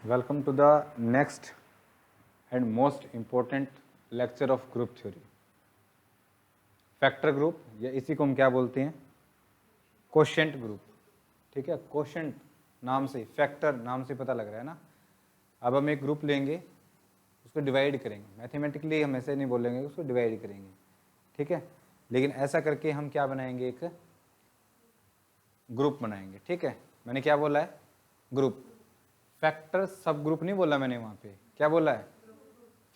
Welcome to the next and most important lecture of group theory. Factor group या इसी को हम क्या बोलते हैं, कोशेंट ग्रुप. ठीक है, कोशेंट नाम से, फैक्टर नाम से पता लग रहा है ना. अब हम एक ग्रुप लेंगे, उसको डिवाइड करेंगे. मैथमेटिकली हम ऐसे नहीं बोलेंगे, उसको डिवाइड करेंगे. ठीक है, लेकिन ऐसा करके हम क्या बनाएंगे, एक ग्रुप बनाएंगे. ठीक है, मैंने क्या बोला है, ग्रुप. फैक्टर सब ग्रुप नहीं बोला मैंने, वहां पे क्या बोला है,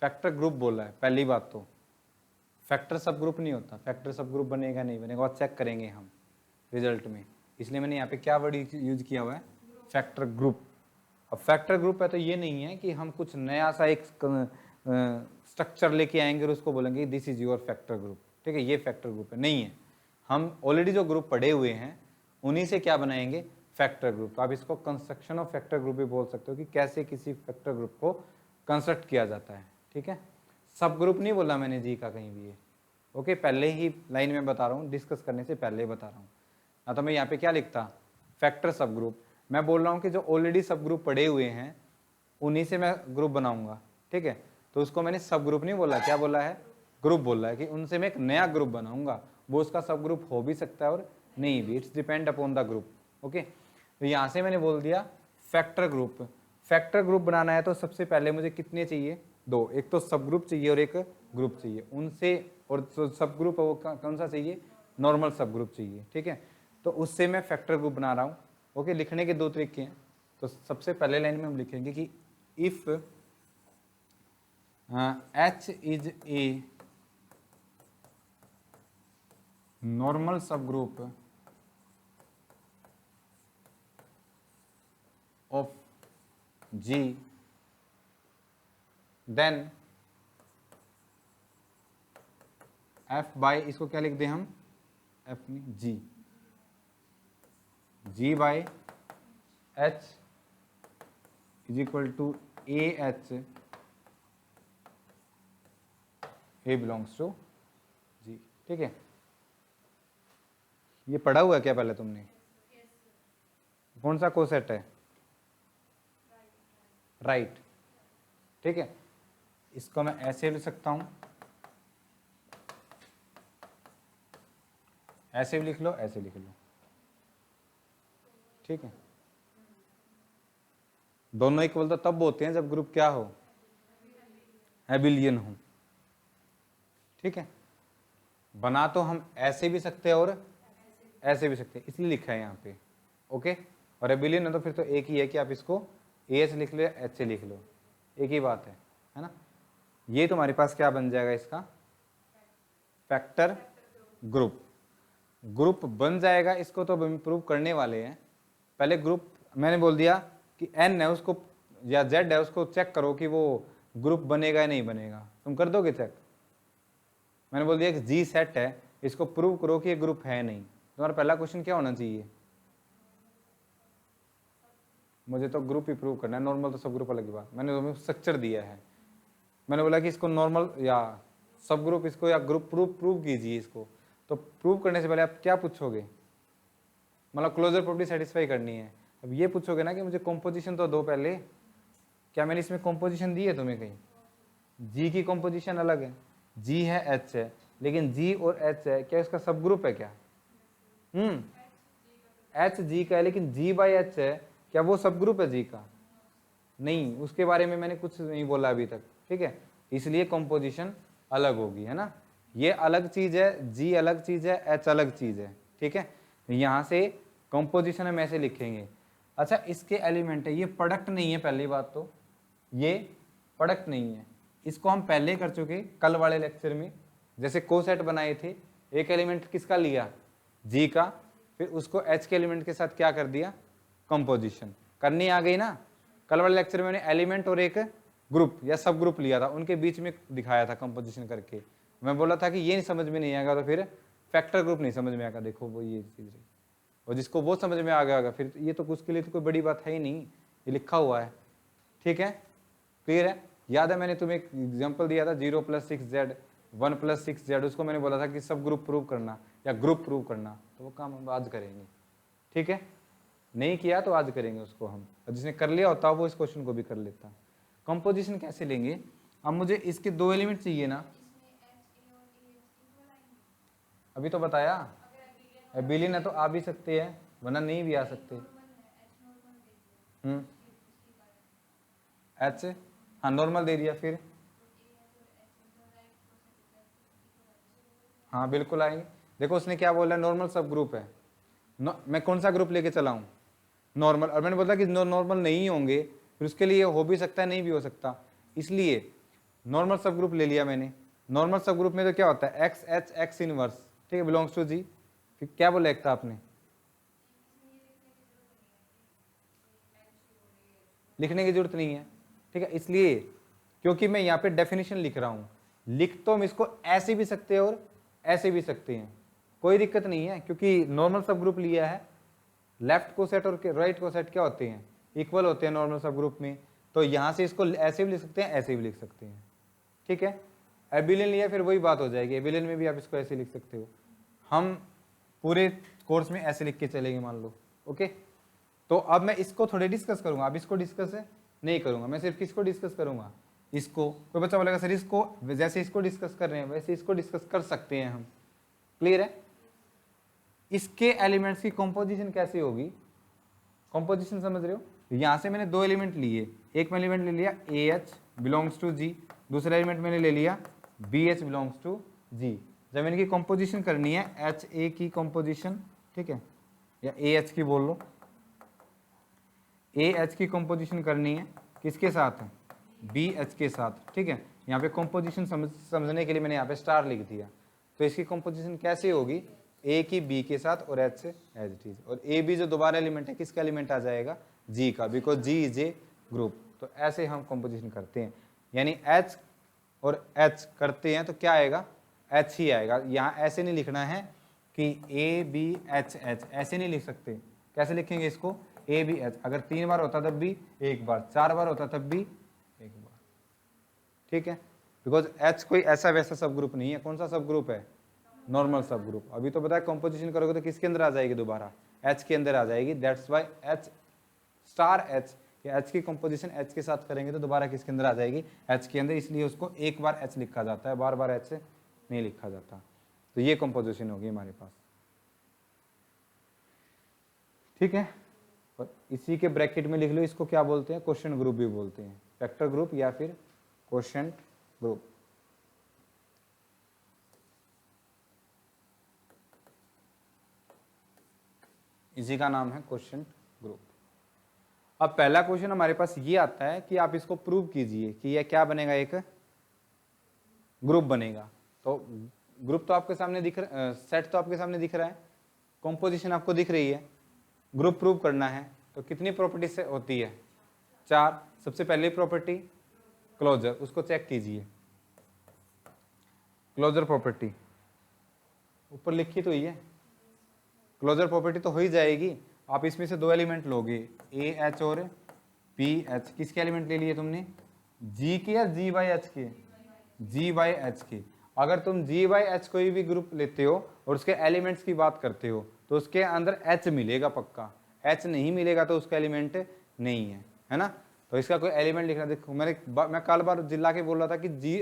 फैक्टर ग्रुप बोला है. पहली बात तो फैक्टर सब ग्रुप नहीं होता. फैक्टर सब ग्रुप बनेगा नहीं बनेगा और चेक करेंगे हम रिजल्ट में. इसलिए मैंने यहाँ पे क्या वर्ड यूज किया हुआ है, फैक्टर ग्रुप. अब फैक्टर ग्रुप है तो ये नहीं है कि हम कुछ नया सा एक स्ट्रक्चर लेके आएंगे और उसको बोलेंगे this is your factor group. ठीक है, ये फैक्टर ग्रुप है, नहीं है. हम ऑलरेडी जो ग्रुप पढ़े हुए हैं उन्हीं से क्या बनाएंगे, फैक्टर ग्रुप. तो आप इसको कंस्ट्रक्शन ऑफ फैक्टर ग्रुप भी बोल सकते हो कि कैसे किसी फैक्टर ग्रुप को कंस्ट्रक्ट किया जाता है. ठीक है, सब ग्रुप नहीं बोला मैंने जी का कहीं भी. ओके, पहले ही लाइन में बता रहा हूँ, डिस्कस करने से पहले बता रहा हूँ ना. तो मैं यहाँ पे क्या लिखता, फैक्टर सब ग्रुप. मैं बोल रहा हूँ कि जो ऑलरेडी सब ग्रुप पढ़े हुए हैं उन्हीं से मैं ग्रुप बनाऊंगा. ठीक है, तो उसको मैंने सब ग्रुप नहीं बोला, क्या बोला है, ग्रुप बोला है कि उनसे मैं एक नया ग्रुप बनाऊंगा. वो उसका सब ग्रुप हो भी सकता है और नहीं भी, it's depend upon the group. Okay, तो यहाँ से मैंने बोल दिया फैक्टर ग्रुप. फैक्टर ग्रुप बनाना है तो सबसे पहले मुझे कितने चाहिए, दो. एक तो सब ग्रुप चाहिए और एक ग्रुप चाहिए. उनसे और सब ग्रुप वो कौन सा चाहिए, नॉर्मल सब ग्रुप चाहिए. ठीक है, तो उससे मैं फैक्टर ग्रुप बना रहा हूँ. ओके, लिखने के दो तरीके हैं. तो सबसे पहले लाइन में हम लिखेंगे कि if H is a normal sub group of G, then F by, इसको क्या लिख दें हम, F में G, G by H is equal to AH, A belongs to G. ठीक है, ये पढ़ा हुआ है क्या पहले तुमने, कौन सा कोसेट है, राइट. ठीक है, इसको मैं ऐसे लिख सकता हूं, ऐसे भी लिख लो, ऐसे लिख लो. ठीक है, दोनों इक्वल तो तब होते हैं जब ग्रुप क्या हो, एबिलियन हो. ठीक है, बना तो हम ऐसे भी सकते हैं और ऐसे भी सकते हैं, इसलिए लिखा है यहाँ पे. ओके, और एबिलियन है तो फिर तो एक ही है कि आप इसको एच लिख लो, एच लिख लो, एक ही बात है ना. ये तुम्हारे पास क्या बन जाएगा, इसका फैक्टर ग्रुप. ग्रुप बन जाएगा, इसको तो हम प्रूव करने वाले हैं. पहले ग्रुप मैंने बोल दिया कि एन है उसको या जेड है उसको चेक करो कि वो ग्रुप बनेगा या नहीं बनेगा. तुम कर दोगे चेक. मैंने बोल दिया कि जी सेट है, इसको प्रूव करो कि ये ग्रुप है नहीं. तुम्हारा पहला क्वेश्चन क्या होना चाहिए, मुझे तो ग्रुप ही प्रूव करना है, नॉर्मल तो सब ग्रुप अलग बात. मैंने तुम्हें स्ट्रक्चर दिया है, मैंने बोला कि इसको नॉर्मल या सब ग्रुप, इसको या ग्रुप प्रूव कीजिए इसको. तो प्रूव करने से पहले आप क्या पूछोगे, मतलब क्लोजर प्रॉपर्टी सेटिस्फाई करनी है. अब ये पूछोगे ना कि मुझे कॉम्पोजिशन तो दो पहले. क्या मैंने इसमें कॉम्पोजिशन दी है तुम्हें कहीं, जी की कॉम्पोजिशन अलग है, जी है एच है, लेकिन जी और एच है, क्या इसका सब ग्रुप है क्या, एच जी का है, लेकिन जी बाई एच है, क्या वो सब ग्रुप है जी का, नहीं. उसके बारे में मैंने कुछ नहीं बोला अभी तक. ठीक है, इसलिए कॉम्पोजिशन अलग होगी, है ना. ये अलग चीज है, जी अलग चीज है, एच अलग चीज है. ठीक है, यहां से कॉम्पोजिशन हम ऐसे लिखेंगे. अच्छा, इसके एलिमेंट है, ये प्रोडक्ट नहीं है, पहली बात तो ये प्रोडक्ट नहीं है. इसको हम पहले कर चुके कल वाले लेक्चर में, जैसे कोसेट बनाए थे. एक एलिमेंट किसका लिया, जी का, फिर उसको एच के एलिमेंट के साथ क्या कर दिया, कंपोजिशन करनी आ गई ना. कल वाले लेक्चर में मैंने एलिमेंट और एक ग्रुप या सब ग्रुप लिया था, उनके बीच में दिखाया था कंपोजिशन करके. मैं बोला था कि ये नहीं समझ में नहीं आएगा तो फिर फैक्टर ग्रुप नहीं समझ में आएगा. देखो वो ये चीज रही, और जिसको वो समझ में आ गया होगा फिर ये तो उसके लिए तो कोई बड़ी बात है ही नहीं, ये लिखा हुआ है. ठीक है, क्लियर है. याद है मैंने तुम्हें एक एग्जाम्पल दिया था 0+6z 1+6z, उसको मैंने बोला था कि सब ग्रुप प्रूव करना या ग्रुप प्रूव करना. तो वो काम हम आज करेंगे. ठीक है, नहीं किया तो आज करेंगे उसको हम, और जिसने कर लिया होता वो इस क्वेश्चन को भी कर लेता। कंपोजिशन कैसे लेंगे, अब मुझे इसके 2 एलिमेंट चाहिए ना, अभी तो बताया एबिलियन है तो आ भी सकते हैं वरना नहीं भी आ सकते। एच, हाँ नॉर्मल दे दिया फिर, हाँ बिल्कुल आएंगे। देखो उसने क्या बोला, नॉर्मल सब ग्रुप है, मैं कौन सा ग्रुप लेके चला हूँ, नॉर्मल, और मैंने बोला कि नॉर्मल नहीं होंगे, फिर उसके लिए हो भी सकता है नहीं भी हो सकता, इसलिए नॉर्मल सब ग्रुप ले लिया मैंने। नॉर्मल सब ग्रुप में तो क्या होता है, एक्स एच एक्स इनवर्स, ठीक है, बिलोंग्स टू जी। फिर क्या बोला एक था आपने, लिखने की जरूरत नहीं है, ठीक है, इसलिए क्योंकि मैं यहाँ पे डेफिनेशन लिख रहा हूँ, लिख तो हम इसको ऐसे भी सकते हैं और ऐसे भी सकते हैं, कोई दिक्कत नहीं है, क्योंकि नॉर्मल सब ग्रुप लिया है, लेफ्ट को सेट और राइट को सेट क्या होते हैं, इक्वल होते हैं नॉर्मल सब ग्रुप में, तो यहाँ से इसको ऐसे भी लिख सकते हैं ऐसे भी लिख सकते हैं, ठीक है। एबिलियन लिया फिर वही बात हो जाएगी, एबिलियन में भी आप इसको ऐसे लिख सकते हो, हम पूरे कोर्स में ऐसे लिख के चलेंगे मान लो, ओके। तो अब मैं इसको थोड़े डिस्कस करूंगा, अब इसको डिस्कस नहीं करूंगा, मैं सिर्फ किसको डिस्कस करूंगा, इसको। कोई बच्चा बोलेगा सर इसको जैसे इसको डिस्कस कर रहे हैं वैसे इसको डिस्कस कर सकते हैं हम, क्लियर है। इसके एलिमेंट्स की कंपोजिशन कैसे होगी, कंपोजिशन समझ रहे हो, यहां से मैंने 2 एलिमेंट लिए, एक में एलिमेंट ले लिया ए एच बिलोंग्स टू जी, दूसरा एलिमेंट मैंने ले लिया बी एच बिलोंग्स टू जी। जब इनकी कंपोजिशन करनी है, एच ए की कंपोजिशन, ठीक है, या ए एच की बोल लो, ए एच की कंपोजिशन करनी है किसके साथ है, बी एच के साथ, ठीक है। यहाँ पे कंपोजिशन समझने के लिए मैंने यहाँ पे स्टार लिख दिया, तो इसकी कंपोजिशन कैसे होगी, ए की बी के साथ और एच से एज इट इज, और ए बी जो दोबारा एलिमेंट है किसका एलिमेंट आ जाएगा, जी का, because G is a group. तो ऐसे हम कंपोजिशन करते हैं, यानी एच और एच करते हैं तो क्या आएगा, एच ही आएगा। यहाँ ऐसे नहीं लिखना है कि ए बी एच एच, ऐसे नहीं लिख सकते, कैसे लिखेंगे इसको, ए बी एच, अगर 3 बार होता तब भी एक बार, 4 बार होता तब भी एक बार, ठीक है, बिकॉज एच कोई ऐसा वैसा सब ग्रुप नहीं है, कौन सा सब ग्रुप है, नॉर्मल सब ग्रुप। अभी तो बताया कंपोजिशन करोगे तो किसके अंदर आ जाएगी, दोबारा एच के अंदर आ जाएगी, that's why H star H, H की कंपोजिशन एच के साथ करेंगे तो दोबारा किसके अंदर आ जाएगी, एच के अंदर, इसलिए उसको एक बार एच लिखा जाता है, बार बार एच नहीं लिखा जाता। तो ये कंपोजिशन होगी हमारे पास, ठीक है। और इसी के ब्रैकेट में लिख लो, इसको क्या बोलते हैं, क्वेश्चन ग्रुप भी बोलते हैं, वेक्टर ग्रुप या फिर क्वेश्चन ग्रुप। इसी का नाम है क्वेश्चन ग्रुप। अब पहला क्वेश्चन हमारे पास ये आता है कि आप इसको प्रूव कीजिए कि यह क्या बनेगा, एक ग्रुप बनेगा। तो ग्रुप तो आपके सामने दिख रहा, सेट तो आपके सामने दिख रहा है, कंपोजिशन आपको दिख रही है, ग्रुप प्रूव करना है तो कितनी प्रॉपर्टी से होती है, 4। सबसे पहली प्रॉपर्टी क्लोजर, उसको चेक कीजिए, क्लोजर प्रॉपर्टी ऊपर लिखी तो ही है, क्लोजर प्रॉपर्टी तो हो ही जाएगी। आप इसमें से 2 एलिमेंट लोगे, ए एच और पी एच, किसके एलिमेंट ले लिए तुमने, जी के या जी बाई एच के, जी बाई एच के। अगर तुम जी बाई एच कोई भी ग्रुप लेते हो और उसके एलिमेंट्स की बात करते हो तो उसके अंदर एच मिलेगा पक्का, एच नहीं मिलेगा तो उसका एलिमेंट नहीं है ना। तो इसका कोई एलिमेंट लिखना, देखो मैं कल बार जिला के बोल रहा था कि जी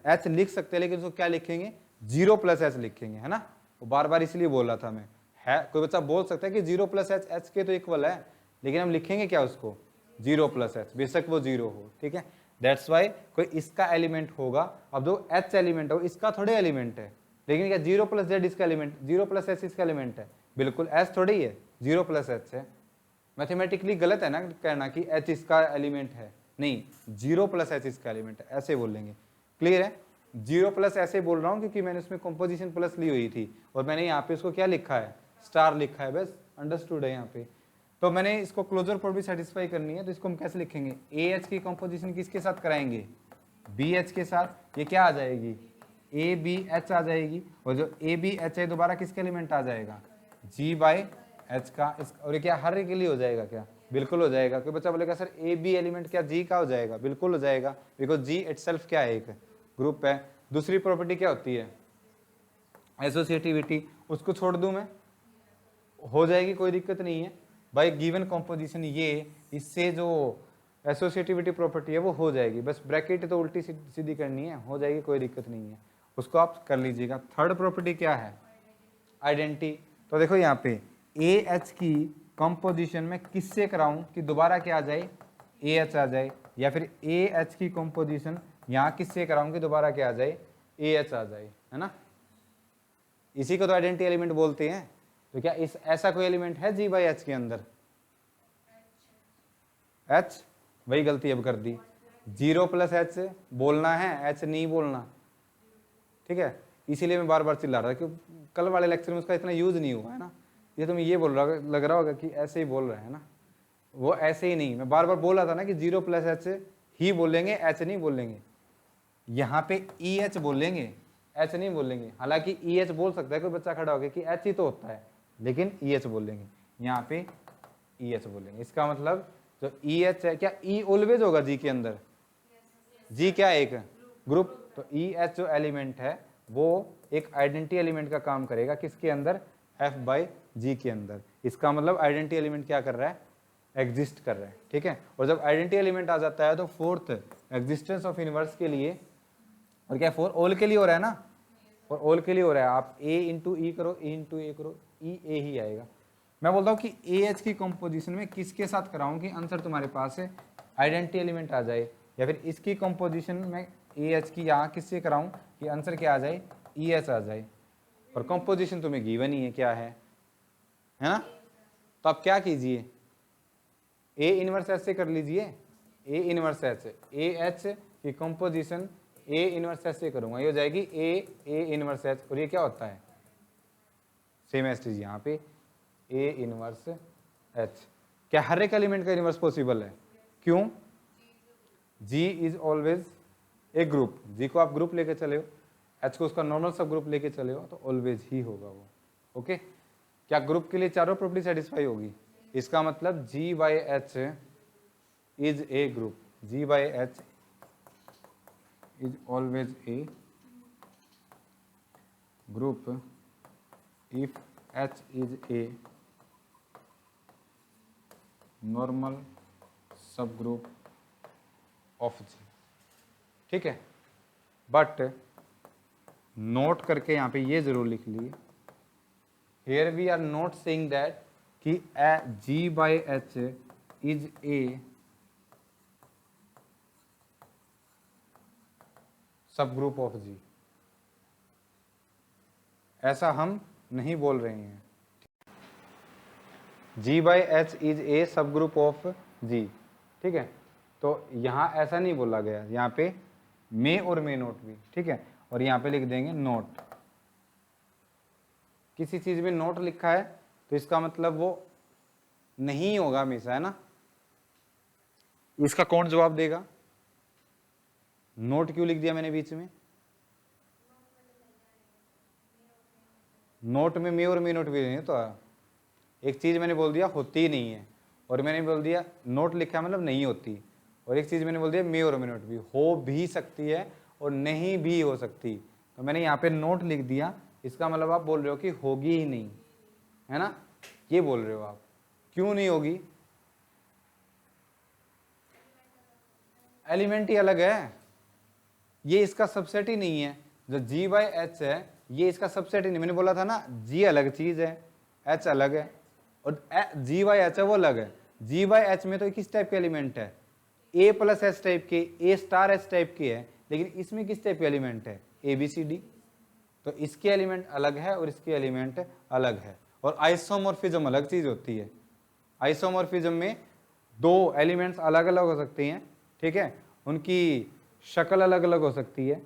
एच लिख सकते हैं, लेकिन उसको क्या लिखेंगे, 0 प्लस एच लिखेंगे, है ना। तो बार बार इसलिए बोल रहा था मैं, है कोई बच्चा बोल सकता है कि 0 प्लस एच एच के तो इक्वल है, लेकिन हम लिखेंगे क्या उसको, 0 प्लस एच, बेशक वो 0 हो, ठीक है। दैट्स वाई कोई इसका एलिमेंट होगा, अब जो एच एलिमेंट हो इसका थोड़े एलिमेंट है, लेकिन क्या 0 प्लस जेड इसका एलिमेंट, 0 प्लस एच इसका एलिमेंट है, बिल्कुल एच थोड़ी है, 0 प्लस एच है। मैथमेटिकली गलत है ना कहना कि एच इसका एलिमेंट है, नहीं, 0 प्लस एच इसका एलिमेंट है, ऐसे बोलेंगे, क्लियर है। 0 प्लस ऐसे बोल रहा हूँ क्योंकि मैंने उसमें कंपोजिशन प्लस ली हुई थी और मैंने यहाँ पे उसको क्या लिखा है, स्टार लिखा है, बस अंडरस्टूड है यहाँ पे। तो मैंने इसको क्लोजर पर भी सेटिस्फाई करनी है, तो इसको हम कैसे लिखेंगे, ए एच की कंपोजिशन किसके साथ कराएंगे, बी एच के साथ, ये क्या आ जाएगी, ए बी एच आ जाएगी, और जो ए बी एच है दोबारा किसके एलिमेंट आ जाएगा, जी बाई एच का। और ये क्या हर एक के लिए हो जाएगा क्या, बिल्कुल हो जाएगा। कोई बच्चा बोलेगा सर ए बी एलिमेंट क्या जी का हो जाएगा, बिल्कुल हो जाएगा, बिकॉज जी इटसेल्फ क्या है, एक ग्रुप है। दूसरी प्रॉपर्टी क्या होती है, एसोसिएटिविटी, उसको छोड़ दूं मैं, हो जाएगी, कोई दिक्कत नहीं है। बाय गिवन कॉम्पोजिशन ये, इससे जो एसोसिएटिविटी प्रॉपर्टी है वो हो जाएगी। बस ब्रैकेट तो उल्टी सीधी करनी है, हो जाएगी, कोई दिक्कत नहीं है, उसको आप कर लीजिएगा। थर्ड प्रॉपर्टी क्या है? आइडेंटिटी। तो देखो यहाँ पे ए एच की कंपोजिशन में किससे कराऊं कि दोबारा क्या आ जाए? ए एच आ जाए, या फिर ए एच की कंपोजिशन यहाँ किससे कराऊं कि दोबारा क्या आ जाए? ए एच आ जाए, है ना? इसी को तो आइडेंटिटी एलिमेंट बोलते हैं। तो क्या इस ऐसा कोई एलिमेंट है जी बाई एच के अंदर? एच, वही गलती अब कर दी, 0 प्लस एच बोलना है, एच नहीं बोलना, ठीक है? इसीलिए मैं बार बार चिल्ला रहा था, क्योंकि कल वाले लेक्चर में उसका इतना यूज नहीं हुआ है ना। ये तुम्हें ये बोल रहा लग रहा होगा कि ऐसे ही बोल रहे हैं ना, वो ऐसे ही नहीं, मैं बार बार बोल रहा था ना कि 0 प्लस एच ही बोलेंगे, एच नहीं बोलेंगे। यहाँ पे ई एच बोलेंगे, एच नहीं बोलेंगे। हालांकि ई एच बोल सकता है कोई बच्चा खड़ा होकर कि एच ही तो होता है, लेकिन ई एच बोलेंगे, यहाँ पे ई एच बोलेंगे। इसका मतलब जो ई एच है, क्या ई ऑलवेज होगा जी के अंदर? जी क्या है? एक ग्रुप। तो ई एच जो एलिमेंट है वो एक आइडेंटिटी एलिमेंट का काम करेगा, किसके अंदर? एफ बाई जी के अंदर। इसका मतलब आइडेंटिटी एलिमेंट क्या कर रहा है? एग्जिस्ट कर रहा है, ठीक है? और जब आइडेंटिटी एलिमेंट आ जाता है तो फोर्थ एग्जिस्टेंस ऑफ इनवर्स के लिए, और क्या फॉर ऑल के लिए हो रहा है ना? फॉर ऑल के लिए हो रहा है। आप ए इंटू ई करो, ए इंटू ए करो, ई ए ही आएगा। मैं बोलता हूँ कि ए एच की कंपोजिशन में किसके साथ कराऊं कि आंसर तुम्हारे पास है आइडेंटिटी एलिमेंट आ जाए, या फिर इसकी कंपोजिशन में ए एच की यहाँ किससे कराऊं कि आंसर क्या आ जाए? ई एच आ जाए। और कंपोजिशन तुम्हें गिवन ही है, क्या है ना? तो आप क्या कीजिए, ए इनवर्स एच से कर लीजिए। A inverse H, A H की कंपोजिशन ए इनवर्स एच से करूंगा, ये हो जाएगी ए इनवर्स एच। और ये क्या होता है? सेम एस टी यहाँ पे ए इनवर्स एच। क्या हर एक एलिमेंट का इनवर्स पॉसिबल है? क्यों? जी इज ऑलवेज ए ग्रुप। जी को आप ग्रुप लेके चले हो, एच को उसका नॉर्मल सब ग्रुप लेके चले हो, तो ऑलवेज ही होगा वो। ओके, क्या ग्रुप के लिए चारों प्रॉपर्टी सेटिस्फाई होगी? इसका मतलब G by H is a group, G by H is always a group if H is a normal sub group of G, ठीक है? बट नोट करके यहाँ पे ये जरूर लिख लीजिए, here we are not saying that कि G by H is a sub group of जी, ऐसा हम नहीं बोल रहे हैं। जी by H is a sub group of G, ठीक है? तो यहाँ ऐसा नहीं बोला गया, यहाँ पे मे और मे नोट भी, ठीक है? और यहाँ पे लिख देंगे नोट। किसी चीज में नोट लिखा है तो इसका मतलब वो नहीं होगा हमेशा, है ना? इसका कौन जवाब देगा? नोट क्यों लिख दिया मैंने बीच में? नोट में मे और मे नोट भी नहीं, तो एक चीज मैंने बोल दिया होती ही नहीं है, और मैंने बोल दिया नोट लिखा मतलब नहीं होती, और एक चीज मैंने बोल दिया मे और मे नोट भी हो भी सकती है और नहीं भी हो सकती। तो मैंने यहाँ पे नोट लिख दिया, इसका मतलब आप बोल रहे हो कि होगी ही नहीं, है ना? ये बोल रहे हो आप। क्यों नहीं होगी? एलिमेंट ही अलग है, ये इसका सबसेट ही नहीं है। जो जी बाई एच है ये इसका सबसेट ही नहीं। मैंने बोला था ना, जी अलग चीज है, एच अलग है, और जी बाई एच है वो अलग है। जी बाई एच में तो किस टाइप के एलिमेंट है? ए प्लस एच टाइप के, ए स्टार एच टाइप के है, लेकिन इसमें किस टाइप के एलिमेंट है? A B C D. तो इसके एलिमेंट अलग है और इसके एलिमेंट अलग है। और आइसोमॉर्फिज्म अलग चीज होती है। आइसोमॉर्फिज्म में दो एलिमेंट्स अलग अलग हो सकते हैं, ठीक है? उनकी शक्ल अलग अलग हो सकती है,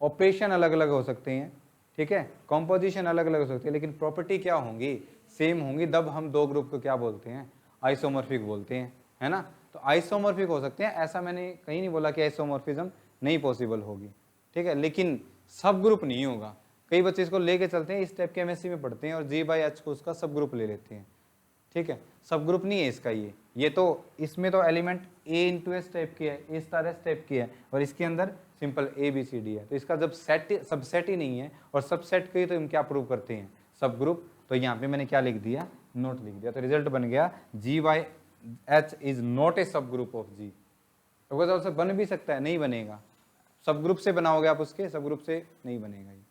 ऑपरेशन अलग अलग हो सकते हैं, ठीक है? कॉम्पोजिशन अलग अलग हो सकती है, लेकिन प्रॉपर्टी क्या होंगी? सेम होंगी। तब हम दो ग्रुप को क्या बोलते हैं? आइसोमॉर्फिक बोलते हैं, है ना? तो आइसोमॉर्फिक हो सकते हैं, ऐसा मैंने कहीं नहीं बोला कि आइसोमॉर्फिज्म नहीं पॉसिबल होगी, ठीक है? लेकिन सब ग्रुप नहीं होगा। कई बच्चे इसको लेके चलते हैं, इस टाइप के एमएससी में पढ़ते हैं और जी बाई एच को उसका सब ग्रुप ले लेते हैं, ठीक है? सब ग्रुप नहीं है इसका ये तो इसमें तो एलिमेंट ए इंटू एस टाइप की है, ए स्टार एस टाइप की है, और इसके अंदर simple A B C D है। तो इसका जब सबसेट ही नहीं है, और सबसेट के ही तो हम क्या प्रूव करते हैं? सब ग्रुप। तो यहाँ पे मैंने क्या लिख दिया? नॉट लिख दिया, तो रिजल्ट बन गया GYH is not a sub group of G। तो बन भी सकता है, नहीं बनेगा, सब ग्रुप से बनाओगे आप उसके, सब ग्रुप से नहीं बनेगा ये।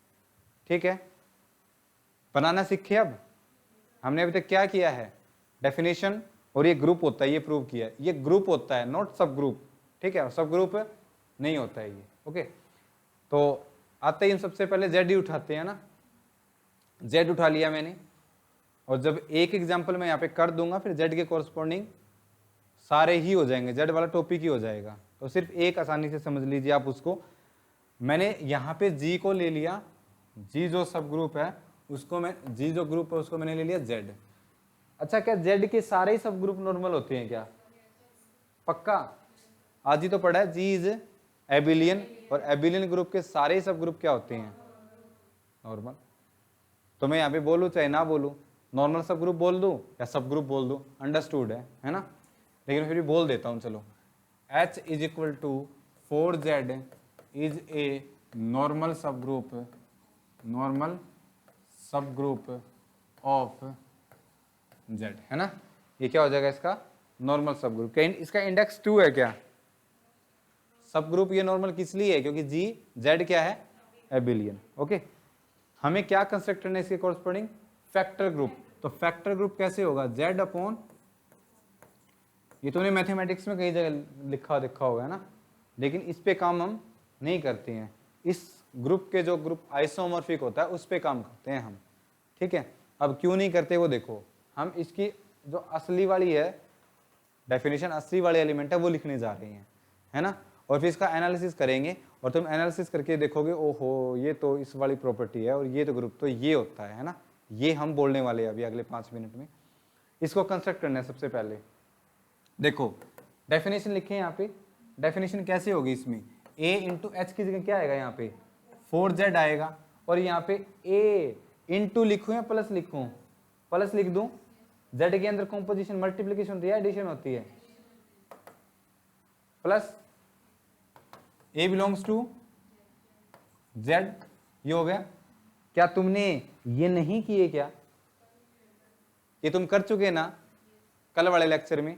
ठीक है, बनाना सीखे। अब हमने अभी तक क्या किया है, डेफिनेशन और ये ग्रुप होता है, ये प्रूव किया है, ये ग्रुप होता है नॉट सब ग्रुप। ठीक है, सब ग्रुप नहीं होता है ये। ओके, तो आते ही हम सबसे पहले जेड ही उठाते हैं ना, जेड उठा लिया मैंने, और जब एक एग्जाम्पल मैं यहाँ पे कर दूंगा फिर जेड के कोरस्पॉन्डिंग सारे ही हो जाएंगे, जेड वाला टॉपिक ही हो जाएगा। तो सिर्फ एक आसानी से समझ लीजिए आप उसको, मैंने यहाँ पे जी को ले लिया, जी जो सब ग्रुप है उसको मैं, जी जो ग्रुप है उसको मैंने ले लिया जेड। अच्छा, क्या जेड के सारे ही सब ग्रुप नॉर्मल होते हैं क्या? पक्का, आज ही तो पढ़ा है जी इज एबिलियन, और एबिलियन ग्रुप के सारे ही सब ग्रुप क्या होते हैं? नॉर्मल। तो मैं यहाँ पे बोलूँ चाहे ना बोलूँ, नॉर्मल सब ग्रुप बोल दूँ या सब ग्रुप बोल दूँ, अंडरस्टूड है ना, लेकिन फिर भी बोल देता हूँ। चलो, H is equal to 4Z is a normal sub group, normal sub group of Z, है ना। ये क्या हो जाएगा इसका? Normal sub group. क्या इसका इंडेक्स 2 है क्या? सब ग्रुप ये नॉर्मल किस लिए है? क्योंकि जी जेड क्या है? एबिलियन। ओके, हमें क्या कंस्ट्रक्ट करना है इसके कोरस्पॉन्डिंग? Factor group. तो फैक्टर ग्रुप कैसे होगा? जेड अपॉन, ये तो नहीं मैथमेटिक्स में कई जगह लिखा देखा होगा ना, लेकिन इस पे काम हम नहीं करते हैं। इस ग्रुप के जो ग्रुप आइसोमॉर्फिक होता है उस पे काम करते हैं हम। ठीक है, अब क्यों नहीं करते वो देखो, हम इसकी जो असली वाली है डेफिनेशन, असली वाले एलिमेंट है वो लिखने जा रहे हैं, है ना, और फिर इसका एनालिसिस करेंगे, और तुम एनालिसिस करके देखोगे ओहो ये तो इस वाली प्रॉपर्टी है और ये तो ग्रुप तो ये होता है ना। ये हम बोलने वाले हैं अभी अगले 5 मिनट में। इसको कंस्ट्रक्ट करना है सबसे पहले। देखो डेफिनेशन लिखे यहाँ पे, डेफिनेशन कैसे होगी इसमें? a इंटू एच की जगह क्या आएगा? यहाँ पे 4z आएगा, और यहाँ पे a इंटू लिखूं या प्लस लिखूं? प्लस लिख दूं। z के अंदर कॉम्पोजिशन मल्टीप्लीकेशन होती है, एडिशन होती है? Plus a belongs to z, ये हो गया। क्या तुमने ये नहीं किए क्या? ये तुम कर चुके ना कल वाले लेक्चर में।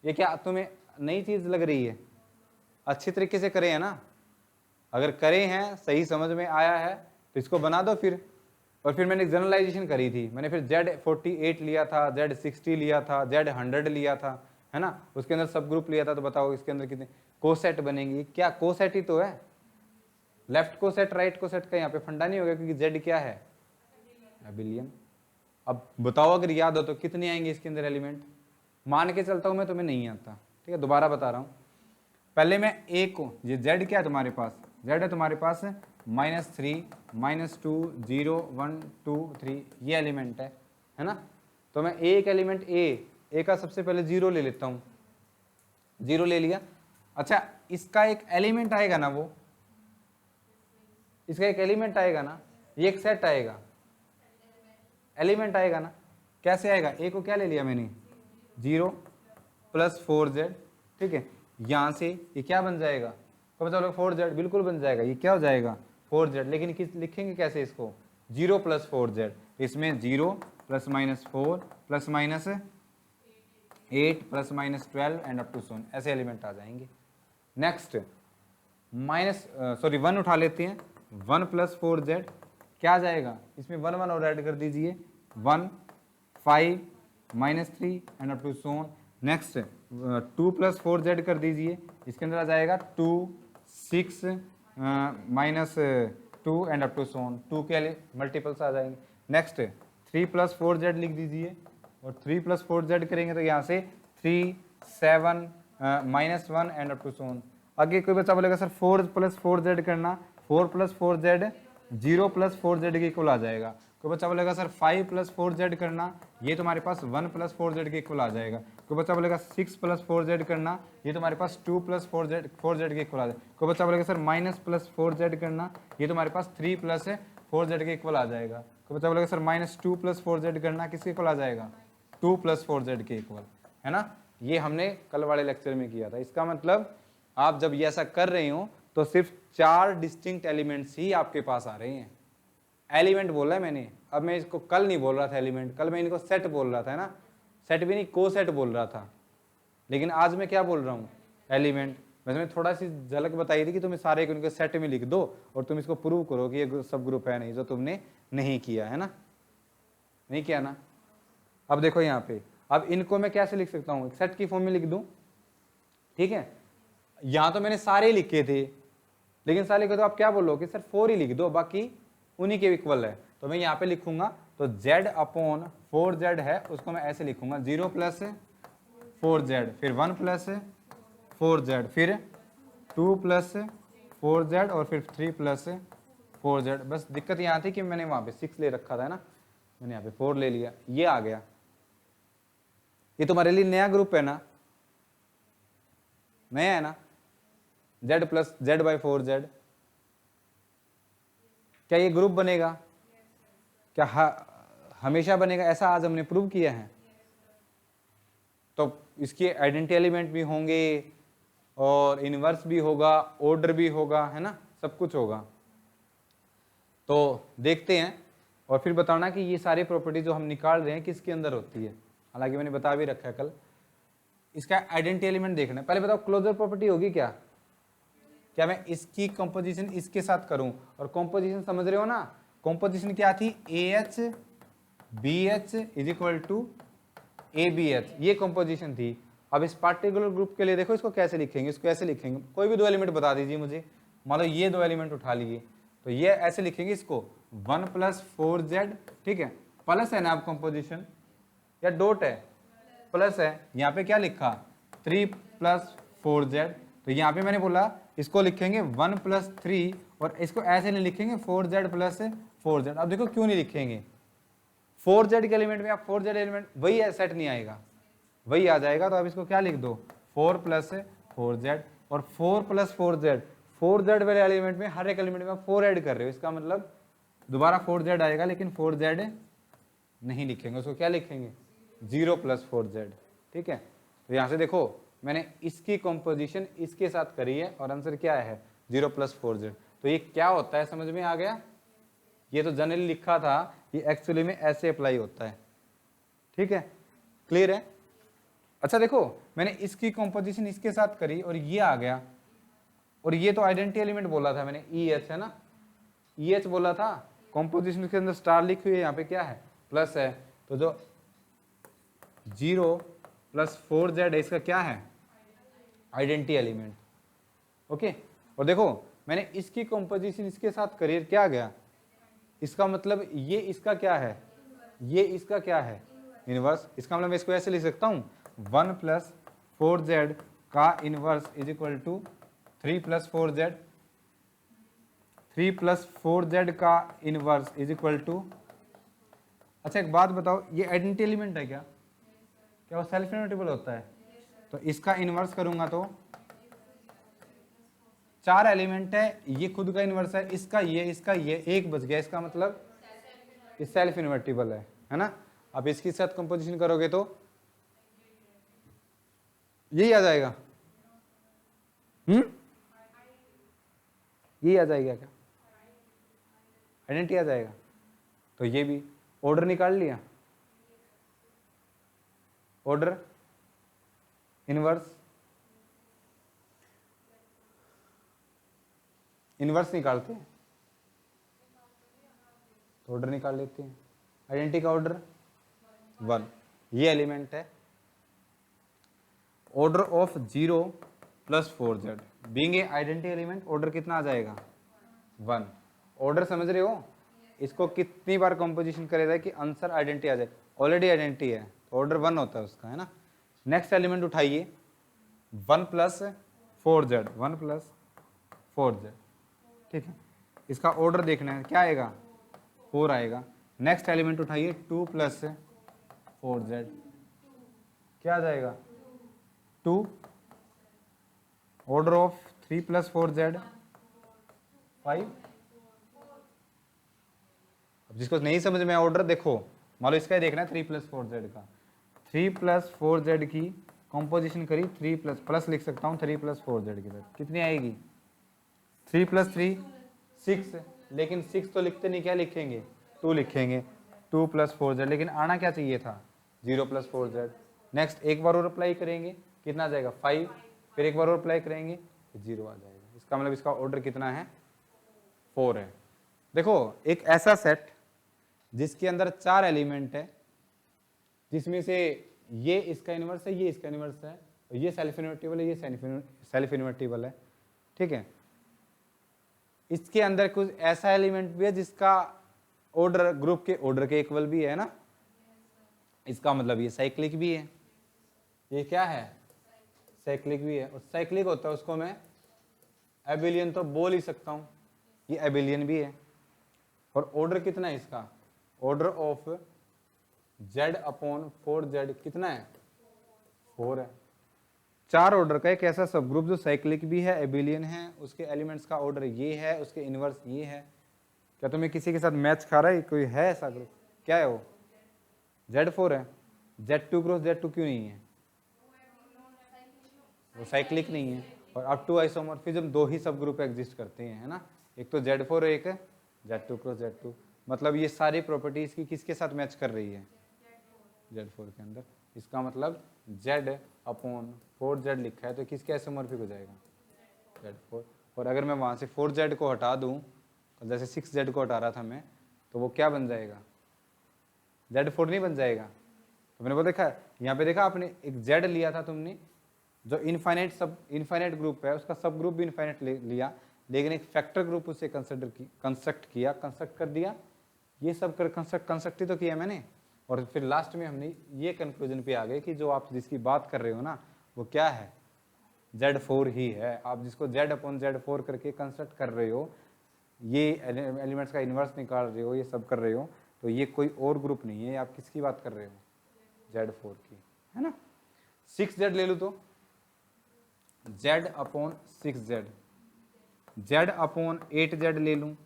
ये क्या तुम्हें नई चीज लग रही है? अच्छी तरीके से करे हैं ना? अगर करे हैं, सही समझ में आया है तो इसको बना दो फिर। और फिर मैंने जनरलाइजेशन करी थी, मैंने फिर Z48 लिया था, Z60 लिया था, Z100 लिया था, है ना, उसके अंदर सब ग्रुप लिया था। तो बताओ इसके अंदर कितने कोसेट बनेंगी? क्या कोसेट ही तो है, लेफ्ट कोसेट राइट कोसेट का यहाँ पे फंडा नहीं होगा, क्योंकि Z क्या है? एबिलियन। अब बताओ अगर याद हो तो कितने आएंगे इसके अंदर एलिमेंट? मान के चलता हूं मैं तुम्हें नहीं आता, ठीक है, दोबारा बता रहा हूं। पहले मैं a को, ये z क्या है तुम्हारे पास? z है तुम्हारे पास -3, -2, 0, 1, 2, 3, ये एलिमेंट है ना। तो मैं एक एलिमेंट a का सबसे पहले 0 ले लेता हूँ, 0 ले लिया। अच्छा, इसका एक एलिमेंट आएगा ना, वो इसका एक एलिमेंट आएगा ना, ये एक सेट आएगा, एलिमेंट आएगा ना। कैसे आएगा? a को क्या ले लिया मैंने? 0 + 4z, ठीक है। यहाँ से ये क्या बन जाएगा? तो चलो 4z बिल्कुल बन जाएगा, ये क्या हो जाएगा? 4z। लेकिन किस लिखेंगे कैसे इसको? 0 + 4z, इसमें 0 ± 4 ± 8 ± 12 एंड अप टू सोन, ऐसे एलिमेंट आ जाएंगे। नेक्स्ट 1 उठा लेते हैं, 1 + 4z क्या आ जाएगा? इसमें 1 1 और ऐड कर दीजिए, 1 5 -3 and up to so on. Next 2 + 4z कर दीजिए, इसके अंदर आ जाएगा 2 6 -2 एंड अप टू सोन, 2 के मल्टीपल्स आ जाएंगे। नेक्स्ट 3 + 4z लिख दीजिए, और 3 + 4z करेंगे तो यहाँ से 3 7 -1 एंड अप टू सोन। आगे कोई बच्चा बोलेगा सर 4 + 4z करना, 4 + 4z 0 + 4z के इक्वल आ जाएगा। कोई बच्चा बोलेगा सर 5 + 4z करना, ये तुम्हारे पास 1 + 4z के इक्वल आ जाएगा। कोई बच्चा बोलेगा 6 + 4z करना, ये तुम्हारे पास 2 + 4z के इक्वल आ जाएगा। कोई बच्चा बोलेगा सर -+ 4z करना, ये तुम्हारे पास 3 + 4z के इक्वल आ जाएगा। कोई बच्चा बोलेगा सर -2 + 4z करना, किसके इक्वल आ जाएगा? 2 + 4z के इक्वल, है ना। ये हमने कल वाले लेक्चर में किया था। इसका मतलब आप जब ये ऐसा कर रहे हो तो सिर्फ 4 डिस्टिंक्ट एलिमेंट्स ही आपके पास आ रहे हैं। एलिमेंट बोला है मैंने, अब मैं इसको कल नहीं बोल रहा था एलिमेंट, कल मैं इनको सेट बोल रहा था, है ना, सेट भी नहीं को सेट बोल रहा था, लेकिन आज मैं क्या बोल रहा हूँ, एलिमेंट। मैंने थोड़ा सी झलक बताई थी कि तुम सारे उनके सेट में लिख दो और तुम इसको प्रूव करो कि ये सब ग्रुप है नहीं, जो तुमने नहीं किया है ना, नहीं किया ना। अब देखो यहाँ पे, अब इनको मैं कैसे लिख सकता हूँ, सेट की फॉर्म में लिख दूं, ठीक है। यहाँ तो मैंने सारे लिखे थे, लेकिन सारे लिखे तो आप क्या बोलो कि सर 4 ही लिख दो, बाकी उन्हीं के इक्वल है। तो मैं यहाँ पे लिखूंगा तो z अपॉन 4z है, उसको मैं ऐसे लिखूंगा 0 प्लस 4z, फिर 1 प्लस 4z, फिर 2 प्लस 4z और फिर 3 प्लस 4z। बस दिक्कत यहाँ थी कि मैंने वहाँ पे 6 ले रखा था ना, मैंने यहाँ पे 4 ले लिया, ये आ गया। ये तुम्हारे लिए नया ग्रुप है ना, नया है ना, z plus z by 4z। क्या ये ग्रुप बनेगा? क्या हमेशा बनेगा? ऐसा आज हमने प्रूव किया है। तो इसके आइडेंटिटी एलिमेंट भी होंगे और इनवर्स भी होगा, ऑर्डर भी होगा, है ना, सब कुछ होगा। तो देखते हैं और फिर बताना कि ये सारी प्रॉपर्टी जो हम निकाल रहे हैं किसके अंदर होती है। हालांकि मैंने बता भी रखा है कल। इसका आइडेंटिटी एलिमेंट देखना है। पहले बताओ क्लोजर प्रॉपर्टी होगी क्या? क्या मैं इसकी कंपोजिशन इसके साथ करूं? और कंपोजिशन समझ रहे हो ना, कंपोजिशन क्या थी, AH BH is equal to ABH, ये कंपोजिशन थी। अब इस पार्टिकुलर ग्रुप के लिए देखो इसको कैसे लिखेंगे, इसको ऐसे लिखेंगे, कोई भी 2 एलिमेंट बता दीजिए मुझे। मान लो ये 2 एलिमेंट उठा लिए, तो ये ऐसे लिखेंगे इसको 1 प्लस 4z, ठीक है, प्लस है ना, अब कंपोजिशन या डॉट है, प्लस है। यहाँ पे क्या लिखा 3 प्लस 4z, तो यहाँ पे मैंने बोला इसको लिखेंगे 1 प्लस 3 और इसको ऐसे नहीं लिखेंगे 4z प्लस 4z। अब देखो क्यों नहीं लिखेंगे, 4z के एलिमेंट में आप 4z एलिमेंट वही है, सेट नहीं आएगा, वही आ जाएगा। तो अब इसको क्या लिख दो 4 प्लस 4z और 4 प्लस 4z, 4z वाले एलिमेंट में हर एक एलिमेंट में आप 4 ऐड कर रहे हो, इसका मतलब दोबारा 4z आएगा, लेकिन 4z नहीं लिखेंगे, उसको क्या लिखेंगे 0 प्लस 4z, ठीक है। तो यहाँ से देखो मैंने इसकी कंपोजिशन इसके साथ करी है और आंसर क्या है 0 प्लस 4z। तो ये क्या होता है समझ में आ गया? ये तो जनरली लिखा था, ये एक्चुअली में ऐसे अप्लाई होता है, ठीक है, क्लियर है। अच्छा देखो मैंने इसकी कंपोजिशन इसके साथ करी और ये आ गया, और ये तो आइडेंटिटी एलिमेंट बोला था मैंने, EH है ना, EH बोला था, कंपोजिशन के अंदर स्टार लिखी हुई है, यहाँ पे क्या है प्लस है, तो जो 0 प्लस 4z है इसका क्या है आइडेंटिटी एलिमेंट, ओके। और देखो मैंने इसकी कंपोजिशन इसके साथ करी, क्या गया, इसका मतलब ये इसका क्या है, ये इसका क्या है इनवर्स। इसका मतलब मैं इसको ऐसे लिख सकता हूँ 1 प्लस 4z का inverse is equal to 3 plus 4z, 3 plus 4z का इनवर्स इज इक्वल टू। अच्छा एक बात बताओ, ये आइडेंटिटी एलिमेंट है क्या? क्या वो सेल्फ इन्वर्टिबल होता है? तो इसका इनवर्स करूंगा तो 4 एलिमेंट है, ये खुद का इनवर्स है, इसका ये एक बच गया, इसका मतलब ये सेल्फ इन्वर्टिबल है ना। अब इसके साथ कंपोजिशन करोगे तो यही आ जाएगा, यही आ जाएगा क्या, आइडेंटिटी आ जाएगा। तो ये भी ऑर्डर निकाल लिया, ऑर्डर इनवर्स, इनवर्स निकालते हैं तो ऑर्डर निकाल लेते हैं। आइडेंटिटी का ऑर्डर 1, ये एलिमेंट है। Order of 0 plus 4z being a identity element, order कितना आ जाएगा 1। ऑर्डर समझ रहे हो, इसको कितनी बार कंपोजिशन करेगा कि आंसर आइडेंटिटी आ जाए, ऑलरेडी आइडेंटिटी है तो ऑर्डर 1 होता है उसका, है ना। नेक्स्ट एलिमेंट उठाइए 1 प्लस 4z, 1 प्लस 4z, ठीक है, इसका ऑर्डर देखना है, क्या आएगा 4 आएगा। नेक्स्ट एलिमेंट उठाइए 2 प्लस 4z, क्या आ जाएगा 2। Order of 3 plus 4z 5। अब जिसको नहीं समझ में ऑर्डर देखो, मान लो इसका ही देखना है 3 प्लस 4z का, 3 प्लस 4z की कंपोजिशन करी, 3 प्लस लिख सकता हूँ 3 प्लस 4z की तरफ कितनी आएगी 3 प्लस 3 6, लेकिन 6 तो लिखते नहीं, क्या लिखेंगे 2 लिखेंगे। 2 + 4z, लेकिन आना क्या चाहिए था 0 + 4z। नेक्स्ट एक बार और अप्लाई करेंगे, कितना आ जाएगा 5, फिर एक बार और अप्लाई करेंगे तो 0 आ जाएगा। इसका मतलब इसका ऑर्डर कितना है 4 है। देखो एक ऐसा सेट जिसके अंदर 4 एलिमेंट है, जिसमें से ये इसका इन्वर्स है, ये इसका इन्वर्स है, ये सेल्फ इन्वर्टिबल है, ये सेल्फ इन्वर्टिबल है, ठीक है। इसके अंदर कुछ ऐसा एलिमेंट भी है जिसका ऑर्डर ग्रुप के ऑर्डर के इक्वल भी है ना, इसका मतलब ये साइक्लिक भी है। ये क्या है साइक्लिक भी है, और साइक्लिक होता है उसको मैं एबिलियन तो बोल ही सकता हूं, ये एबिलियन भी है। और ऑर्डर कितना है इसका, ऑर्डर ऑफ z/4z कितना है 4 है। 4 ऑर्डर का एक ऐसा सब ग्रुप जो साइक्लिक भी है, एबिलियन है, उसके एलिमेंट्स का ऑर्डर ये है, उसके इनवर्स ये है। क्या तुम्हें किसी के साथ मैच खा रहा है, कोई है ऐसा ग्रुप, क्या है वो Z4 है। Z2 क्रॉस Z2 क्यों नहीं है, वो साइक्लिक नहीं है। और अप टू आइसोमॉर्फिज्म 2 ही सब ग्रुप एग्जिस्ट करते हैं, है ना, एक तो Z4 एक है Z2 क्रॉस Z2। मतलब ये सारी प्रॉपर्टीज की किसके साथ मैच कर रही है Z4 के अंदर। इसका मतलब Z/4z लिखा है तो किसके आइसोमॉर्फिक हो जाएगा Z4। और अगर मैं वहाँ से 4z को हटा दूँ, जैसे 6z को हटा रहा था मैं, तो वो क्या बन जाएगा Z4 नहीं बन जाएगा। तो मैंने वो देखा यहाँ पे, देखा आपने एक Z लिया था तुमने जो इनफाइनाइट ग्रुप है, उसका सब ग्रुप भी इनफाइनाइट लिया, लेकिन एक फैक्टर ग्रुप उसे कंस्ट्रक्ट कर दिया। ये सब कर कंस्ट्रक्ट ही तो किया मैंने। और फिर लास्ट में हमने ये कंक्लूजन पे आ गए कि जो आप जिसकी बात कर रहे हो ना वो क्या है Z4 ही है। आप जिसको Z/Z4 करके कंस्ट्रक्ट कर रहे हो, ये एलिमेंट्स का इन्वर्स निकाल रहे हो, ये सब कर रहे हो, तो ये कोई और ग्रुप नहीं है। आप किसकी बात कर रहे हो Z4 की, है ना। 6z ले लो तो Z/6z, Z/8z ले लूँ,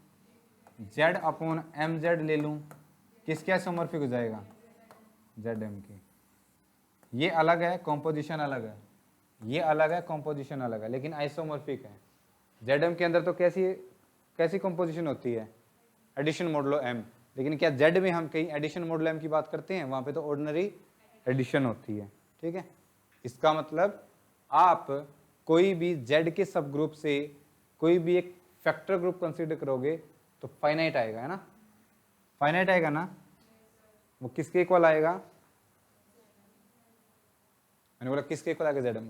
Z/mz ले लूँ, किसके आइसोमॉर्फिक हो जाएगा Zm के। ये अलग है, कॉम्पोजिशन अलग है, ये अलग है, कॉम्पोजिशन अलग है, लेकिन आइसोमॉर्फिक है। Zm के अंदर तो कैसी कॉम्पोजिशन होती है एडिशन मॉडुलो m, लेकिन क्या Z में हम कहीं एडिशन मॉडुलो m की बात करते हैं, वहाँ पे तो ऑर्डिनरी एडिशन होती है, ठीक है। इसका मतलब आप कोई भी Z के सब ग्रुप से कोई भी एक फैक्टर ग्रुप कंसीडर करोगे तो फाइनाइट आएगा, है ना, फाइनाइट आएगा ना। वो किसके इक्वल आएगा, मैंने बोला किसके इक्वल आएगा Zm,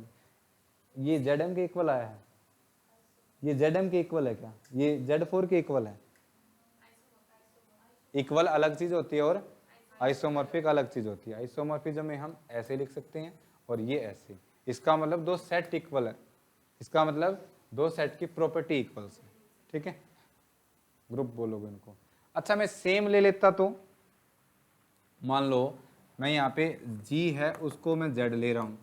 ये Zm के इक्वल आया है, ये Zm के इक्वल है क्या, ये Z4 के इक्वल है। इक्वल अलग चीज होती है और आइसोमॉर्फिक अलग चीज होती है। आइसोमॉर्फिज्म में हम ऐसे लिख सकते हैं और ये ऐसे। इसका मतलब 2 सेट इक्वल है, इसका मतलब 2 सेट की प्रॉपर्टी इक्वल्स है, ठीक है, ग्रुप बोलोगे इनको। अच्छा मैं सेम ले लेता तो मान लो मैं यहाँ पे G है उसको मैं Z ले रहा हूँ,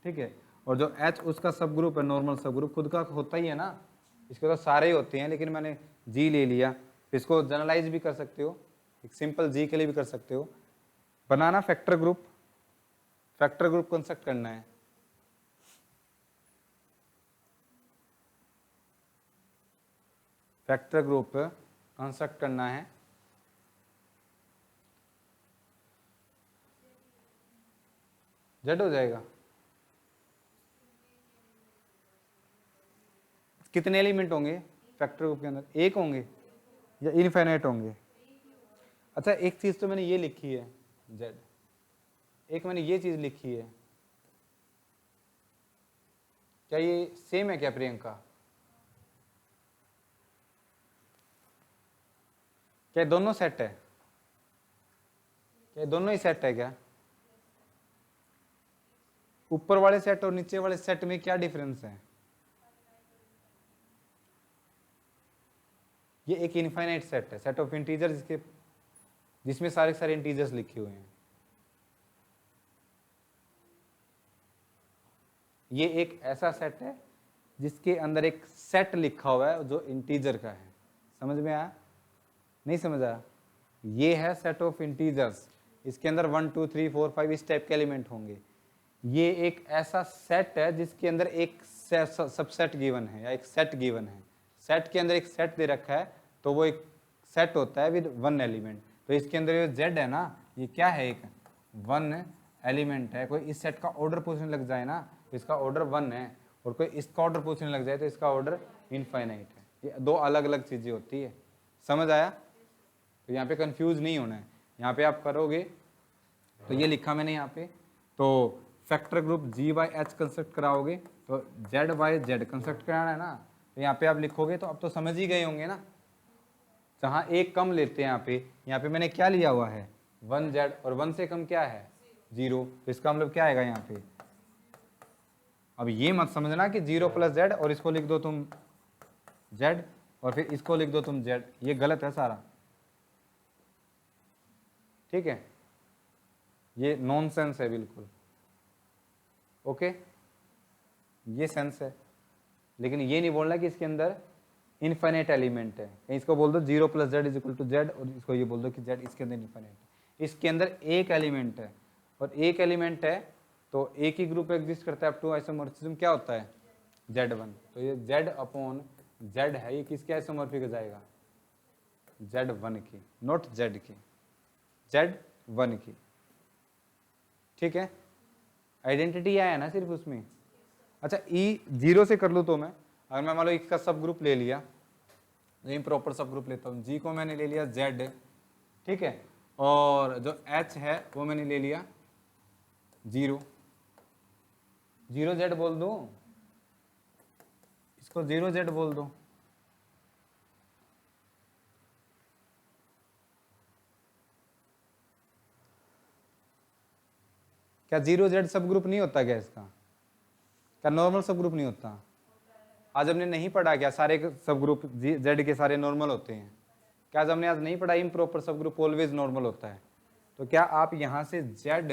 ठीक है, और जो H उसका सब ग्रुप है, नॉर्मल सब ग्रुप खुद का होता ही है ना, इसके तो सारे ही होते हैं, लेकिन मैंने G ले लिया। इसको जनरलाइज भी कर सकते हो, एक सिंपल G के लिए भी कर सकते हो। बनाना फैक्टर ग्रुप कंस्ट्रक्ट करना है। फैक्टर ग्रुप कंस्ट्रक्ट करना है, Z हो जाएगा। कितने एलिमेंट होंगे फैक्टर ग्रुप के अंदर, एक होंगे या इनफाइनाइट होंगे। अच्छा एक चीज तो मैंने ये लिखी है Z, एक मैंने ये चीज लिखी है, क्या ये सेम है क्या प्रियंका, क्या दोनों सेट है, क्या दोनों ही सेट है क्या। ऊपर वाले सेट और नीचे वाले सेट में क्या डिफरेंस है, ये एक इनफाइनाइट सेट है, सेट ऑफ इंटीजर जिसमें सारे इंटीजर्स लिखे हुए हैं। ये एक ऐसा सेट है जिसके अंदर एक सेट लिखा हुआ है जो इंटीजर का है। समझ में आया, नहीं समझ आया, ये है सेट ऑफ इंटीजर्स, इसके अंदर 1 2 3 4 5 इस टाइप के एलिमेंट होंगे। ये एक ऐसा सेट है जिसके अंदर एक सबसेट गिवन है या एक सेट गिवन है। सेट के अंदर एक सेट दे रखा है तो वो एक सेट होता है विद 1 एलिमेंट। तो इसके अंदर ये जेड है ना, ये क्या है, एक वन एलिमेंट है। कोई इस सेट का ऑर्डर पूछने लग जाए ना तो इसका ऑर्डर वन है, और कोई इसका ऑर्डर पूछने लग जाए तो इसका ऑर्डर इनफाइनाइट है। ये दो अलग अलग चीज़ें होती है, समझ आया? तो यहाँ पे कंफ्यूज नहीं होना है। यहाँ पे आप करोगे तो ये लिखा मैंने यहाँ पे, तो factor group G by H construct कराओगे तो जेड बाई जेड कंस्ट्रक्ट कराना है ना, तो यहाँ पे आप लिखोगे तो अब तो समझ ही गए होंगे ना। जहाँ एक कम लेते हैं यहाँ पे मैंने क्या लिया हुआ है, वन जेड, और वन से कम क्या है, जीरो, तो इसका मतलब क्या आएगा यहाँ पे। अब ये मत समझना कि जीरो प्लस जेड और इसको लिख दो तुम जेड और फिर इसको लिख दो तुम जेड, ये गलत है सारा, ठीक है, ये नॉनसेंस है बिल्कुल। ओके, ये सेंस है, लेकिन ये नहीं बोलना कि इसके अंदर इनफाइनाइट एलिमेंट है। कहीं इसको बोल दो zero plus Z is equal to Z, और इसको ये बोल दो कि जेड इसके अंदर इनफाइनाइट है। इसके अंदर एक एलिमेंट है, और एक एलिमेंट है तो एक ही ग्रुप एग्जिस्ट करता है अप टू आइसोमॉर्फिज्म क्या होता है, Z1। तो ये Z अपॉन Z है, ये किसके आइसोमॉर्फिक हो जाएगा, Z1 की, नॉट Z की, Z1 की, ठीक है। आइडेंटिटी आया ना सिर्फ उसमें। अच्छा, ई जीरो से कर लूँ तो मैं, अगर मैं मान लो इसका सब ग्रुप ले लिया, इम्प्रॉपर सब ग्रुप लेता हूँ, जी को मैंने ले लिया Z, ठीक है, और जो H है वो मैंने ले लिया जीरो, जीरो जेड बोल दो, इसको जीरो जेड बोल दो, क्या जीरो जेड सब ग्रुप नहीं होता क्या इसका, क्या नॉर्मल सब ग्रुप नहीं होता? आज हमने नहीं पढ़ा क्या सारे सब ग्रुप जेड के सारे नॉर्मल होते हैं? क्या आज हमने आज नहीं पढ़ा इम्प्रॉपर सब ग्रुप ऑलवेज नॉर्मल होता है? तो क्या आप यहाँ से जेड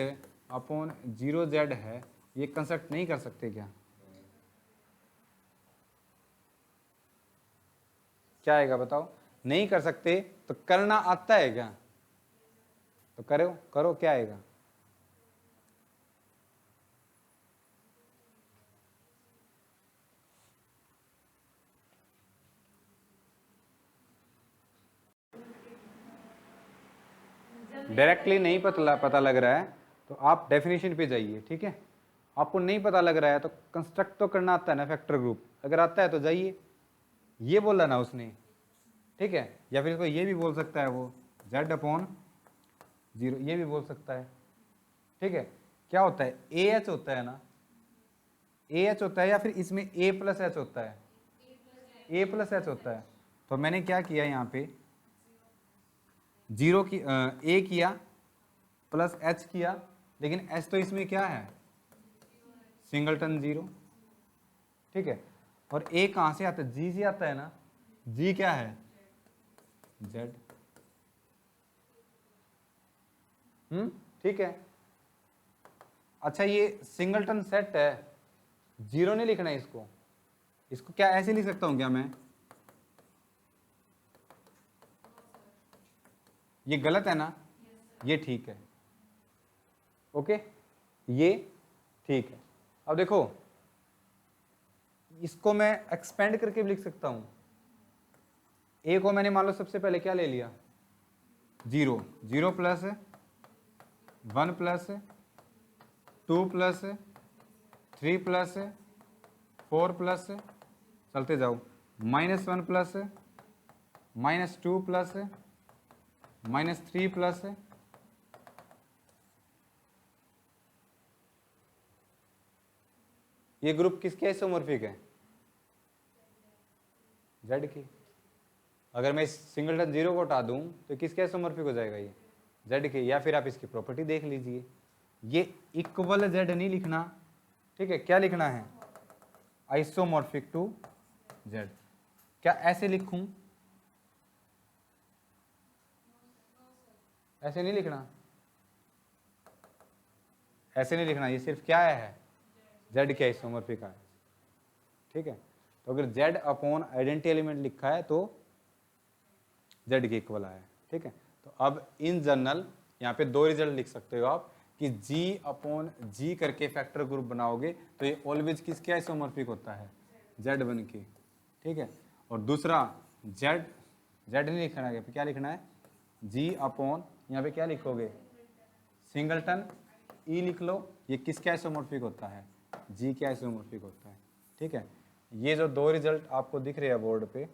अपॉन जीरो जेड है ये कंस्ट्रक्ट नहीं कर सकते क्या? क्या आएगा बताओ? नहीं कर सकते तो करना आता है क्या? तो करो करो, क्या आएगा? डायरेक्टली नहीं पता लग रहा है तो आप डेफिनेशन पे जाइए, ठीक है। आपको नहीं पता लग रहा है तो कंस्ट्रक्ट तो करना आता है ना फैक्टर ग्रुप, अगर आता है तो जाइए, ये बोला ना उसने, ठीक है। या फिर इसको ये भी बोल सकता है वो जेड अपॉन जीरो, ये भी बोल सकता है, ठीक है। क्या होता है, ए एच होता है ना, ए एच होता है, या फिर इसमें ए प्लस एच होता है, ए प्लस एच होता है। तो मैंने क्या किया यहाँ पे, जीरो की ए किया प्लस एच किया, लेकिन एच तो इसमें क्या है, सिंगलटन जीरो, ठीक है। और ए कहाँ से आता है, जी से आता है ना, जी क्या है, जेड, ठीक है। अच्छा, ये सिंगलटन सेट है, जीरो नहीं लिखना है इसको, इसको क्या ऐसे लिख सकता हूं क्या मैं, ये गलत है ना, ये ठीक है, ओके, ये ठीक है। अब देखो इसको मैं एक्सपेंड करके भी लिख सकता हूं, ए को मैंने मान लो सबसे पहले क्या ले लिया, zero, zero plus one plus two plus three plus four plus, चलते जाओ, minus one plus minus two plus minus three plus ये ग्रुप किसके आइसोमॉर्फिक है, जेड की। अगर मैं इस सिंगलटन जीरो को हटा दूं तो किसके आइसोमॉर्फिक हो जाएगा, ये जेड के। या फिर आप इसकी प्रॉपर्टी देख लीजिए, ये इक्वल जेड नहीं लिखना, ठीक है, क्या लिखना है, आइसोमॉर्फिक टू जेड। क्या ऐसे लिखूं, ऐसे नहीं लिखना, ऐसे नहीं लिखना, ये सिर्फ क्या है, जेड के आइसोमॉर्फिक है, ठीक है। तो अगर जेड अपॉन आइडेंटिटी एलिमेंट लिखा है तो जेड के इक्वल आया है, ठीक है। तो अब इन जनरल यहाँ पे दो रिजल्ट लिख सकते हो आप कि जी अपॉन जी करके फैक्टर ग्रुप बनाओगे तो ये ऑलवेज किसके आइसोमॉर्फिक होता है, Z1 की, ठीक है। और दूसरा जेड, जेड नहीं लिखना है, क्या लिखना है, जी अपॉन यहाँ पे क्या लिखोगे, सिंगलटन, ई लिख लो। ये किसका आइसोमॉर्फिक होता है, जी का आइसोमॉर्फिक होता है। ठीक है, ये जो दो रिजल्ट आपको दिख रहे हैं बोर्ड पे,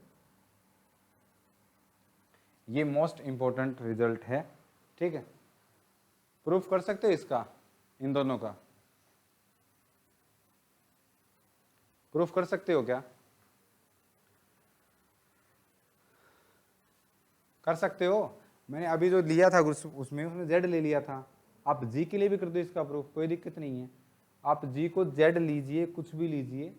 ये मोस्ट इंपॉर्टेंट रिजल्ट है। ठीक है, प्रूफ कर सकते हो इसका, इन दोनों का प्रूफ कर सकते हो क्या, कर सकते हो। मैंने अभी जो लिया था उसमें जेड ले लिया था। आप जी के लिए भी कर दो इसका प्रूफ, कोई दिक्कत नहीं है। आप जी को जेड लीजिए, कुछ भी लीजिए,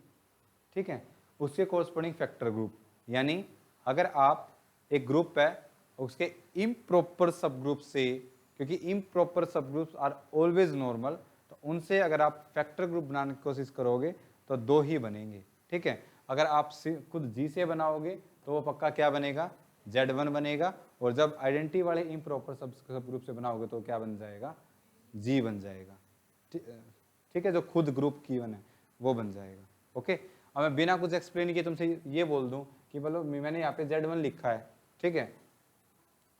ठीक है, उसके कोरस्पॉन्डिंग फैक्टर ग्रुप, यानी अगर आप एक ग्रुप है उसके इम्प्रॉपर सब ग्रुप से, क्योंकि इम्प्रॉपर सब ग्रुप्स आर ऑलवेज नॉर्मल, तो उनसे अगर आप फैक्टर ग्रुप बनाने की कोशिश करोगे तो दो ही बनेंगे। ठीक है, अगर आप खुद जी से बनाओगे तो वो पक्का क्या बनेगा, Z1 बनेगा, और जब आइडेंटिटी वाले इम्प्रॉपर सब ग्रुप से बनाओगे तो क्या बन जाएगा, जी बन जाएगा। ठीक है, जो खुद ग्रुप की वन है वो बन जाएगा। ओके, अब मैं बिना कुछ एक्सप्लेन किए तुमसे ये बोल दूं कि बोलो मैंने यहाँ पे Z1 लिखा है, ठीक है,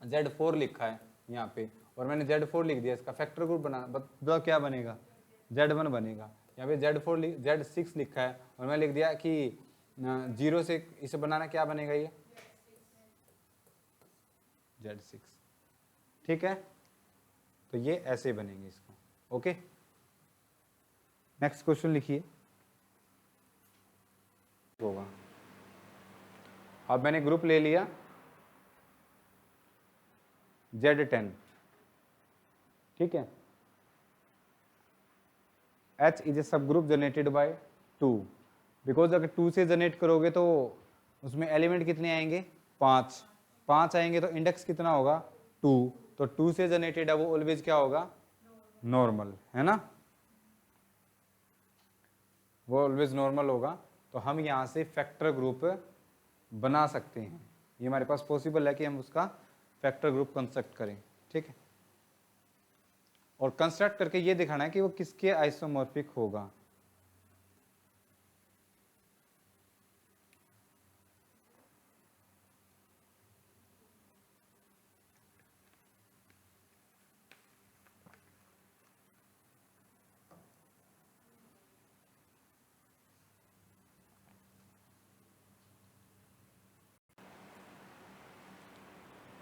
Z4 लिखा है यहाँ पे, और मैंने Z4 लिख दिया, इसका फैक्टर ग्रुप बना, बताओ क्या बनेगा, Z1 बनेगा। यहाँ पे Z6 लिखा है और मैं लिख दिया कि 0 से इसे बनाना, क्या बनेगा ये Z6। ठीक है, तो ये ऐसे बनेंगे इसको। ओके, नेक्स्ट क्वेश्चन लिखिए होगा। अब मैंने ग्रुप ले लिया Z10, ठीक है, H is a sub group generated by 2, because अगर 2 से जनरेट करोगे तो उसमें एलिमेंट कितने आएंगे, 5 आएंगे, तो इंडेक्स कितना होगा 2, तो 2 से जनरेटेड है वो ऑलवेज क्या होगा, नॉर्मल, है ना, वो ऑलवेज नॉर्मल होगा। तो हम यहाँ से फैक्टर ग्रुप बना सकते हैं, ये हमारे पास पॉसिबल है कि हम उसका फैक्टर ग्रुप कंस्ट्रक्ट करें। ठीक है, और कंस्ट्रक्ट करके ये दिखाना है कि वो किसके आइसोमॉर्फिक होगा।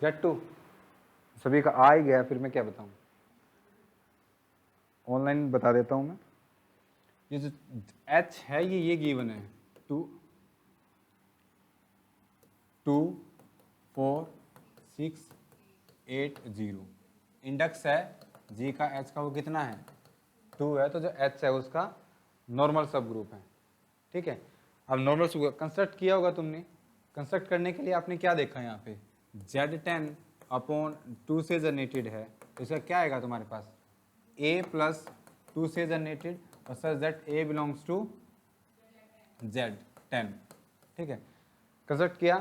Z2 सभी का आ ही गया, फिर मैं क्या बताऊं, ऑनलाइन बता देता हूं मैं। ये जो H है ये गिवन है 2 4 6 8 0, इंडेक्स है जी का, H का वो कितना है 2 है, तो जो H है उसका नॉर्मल सब ग्रुप है। ठीक है, अब नॉर्मल सब ग्रुप कंस्ट्रक्ट किया होगा तुमने, कंस्ट्रक्ट करने के लिए आपने क्या देखा यहाँ पे, Z10 अपॉन 2 से जनरेटेड है, तो इसका क्या आएगा तुम्हारे पास, A प्लस 2 से जनरेटेड और such that A belongs to Z10। ठीक है, कंस्ट्रक्ट किया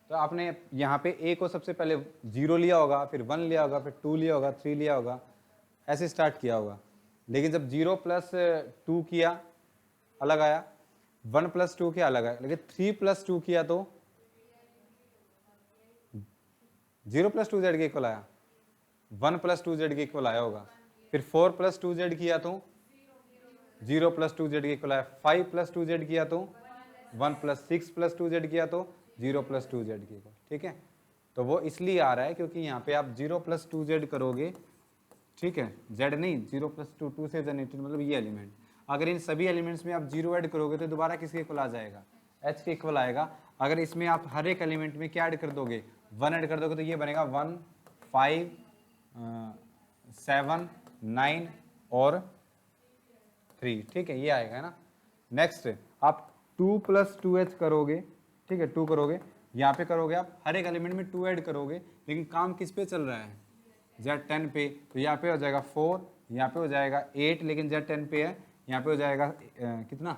तो आपने यहाँ पे A को सबसे पहले 0 लिया होगा, फिर 1 लिया होगा, फिर 2 लिया होगा, 3 लिया होगा, ऐसे स्टार्ट किया होगा। लेकिन जब 0 प्लस 2 किया अलग आया, 1 प्लस 2 किया अलग आया, लेकिन 3 प्लस 2 किया तो 0 प्लस 2 Z के इक्वल आया, 1 प्लस 2 Z के इक्वल आया होगा, फिर 4 प्लस 2 Z किया तो 0 प्लस 2 Z के इक्वल आया, 5 प्लस 2 Z किया तो 1 प्लस 6 प्लस 2 Z किया तो 0 प्लस 2 Z के इक्वल। ठीक है, तो वो इसलिए आ रहा है क्योंकि यहाँ पे आप 0 प्लस 2 Z करोगे, ठीक है, Z नहीं, 0 प्लस 2 से जनरेटेड मतलब ये एलिमेंट, अगर इन सभी एलिमेंट्स में आप 0 ऐड करोगे तो दोबारा किसके इक्वल आ जाएगा, H के इक्वल आएगा। अगर इसमें आप हर एक एलिमेंट में क्या ऐड कर दोगे, 1 ऐड कर दोगे तो ये बनेगा 1 5 7 9 और 3। ठीक है, ये आएगा ना। नेक्स्ट आप 2 प्लस 2H करोगे, ठीक है, 2 करोगे, यहाँ पे करोगे आप हर एक एलिमेंट में 2 ऐड करोगे, लेकिन काम किस पे चल रहा है, Z10 पे, तो यहाँ पे हो जाएगा 4, यहाँ पे हो जाएगा 8, लेकिन Z10 पे है, यहाँ पे हो जाएगा कितना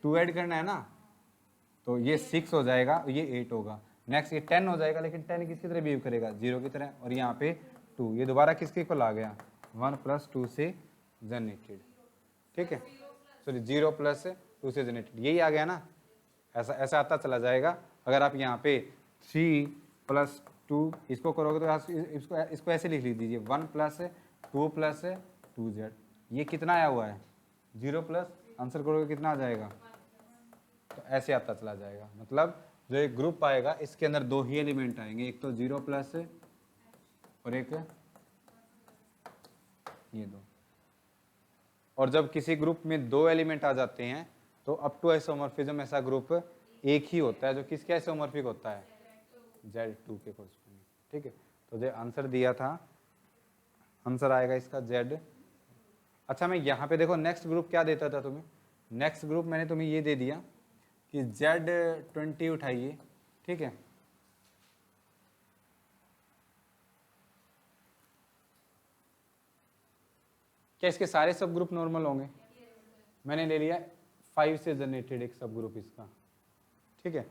2 ऐड करना है ना, तो ये 6 हो जाएगा, ये 8 होगा। नेक्स्ट ये 10 हो जाएगा, लेकिन 10 किसकी तरह बिहेव करेगा, 0 की तरह, और यहाँ पे 2, ये दोबारा किसके इक्वल आ गया, 1 प्लस 2 से जनरेटेड। ठीक है, सॉरी 0 प्लस 2 से जनरेटेड, यही आ गया ना, ऐसा आता चला जाएगा। अगर आप यहाँ पे 3 प्लस 2, इसको करोगे तो इसको ऐसे लिख लीजिए 1 + 2 + 2z। ये कितना आया हुआ है 0 प्लस, आंसर करोगे कितना आ जाएगा, तो ऐसे आता चला जाएगा। मतलब जो एक ग्रुप आएगा इसके अंदर 2 ही एलिमेंट आएंगे, एक तो 0 प्लस और एक ये 2। और जब किसी ग्रुप में 2 एलिमेंट आ जाते हैं तो अप टू आइसोमॉर्फिज्म ऐसा ग्रुप एक ही होता है जो किसके आइसोमॉर्फिक होता है, Z2 के कोरस्पोंडिंग। ठीक है, तो जो आंसर दिया था, आंसर आएगा इसका Z। अच्छा, मैं यहाँ पे देखो नेक्स्ट ग्रुप क्या देता था तुम्हें, नेक्स्ट ग्रुप मैंने तुम्हें ये दे दिया कि Z20 उठाइए। ठीक है, क्या इसके सारे सब ग्रुप नॉर्मल होंगे, मैंने ले लिया 5 से जनरेटेड एक सब ग्रुप इसका। ठीक है,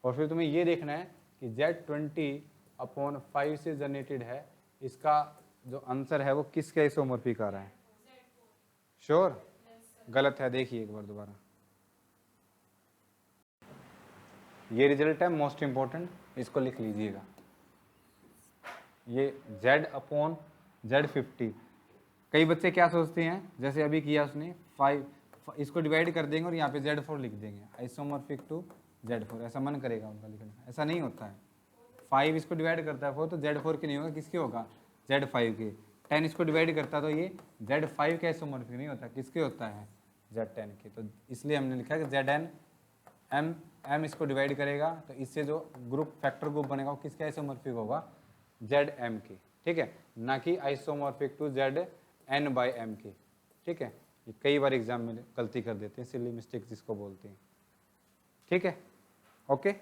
और फिर तुम्हें ये देखना है कि Z20/5 से जनरेटेड है, इसका जो आंसर है वो किसके आइसोमॉर्फिक आ रहा है, श्योर गलत है, देखिए एक बार दोबारा। ये रिजल्ट है मोस्ट इंपॉर्टेंट, इसको लिख लीजिएगा। ये Z/Z50। कई बच्चे क्या सोचते हैं, जैसे अभी किया उसने 5, इसको डिवाइड कर देंगे और यहाँ पे Z4 लिख देंगे, आइसोमॉर्फिक टू Z4, ऐसा मन करेगा उनका लिखने का, ऐसा नहीं होता है। 5 इसको डिवाइड करता है 4, तो Z4 के नहीं होगा, किसके होगा, Z5 के। 10 इसको डिवाइड करता है तो ये Z5 के आइसोमॉर्फिक नहीं होता, किसके होता है, Z10 के। तो इसलिए हमने लिखा है कि ZN M इसको डिवाइड करेगा तो इससे जो ग्रुप फैक्टर ग्रुप बनेगा वो किसके आइसोमॉर्फिक होगा, ZM के। ठीक है, ना कि आइसोमॉर्फिक टू ZN/M के। ठीक है, ये कई बार एग्जाम में गलती कर देते हैं, सिली मिस्टेक जिसको बोलते हैं। ठीक है, ओके,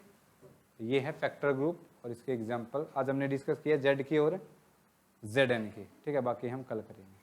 ये है फैक्टर ग्रुप और इसके एग्जाम्पल आज हमने डिस्कस किया Z की और ZN की। ठीक है, बाकी हम कल करेंगे।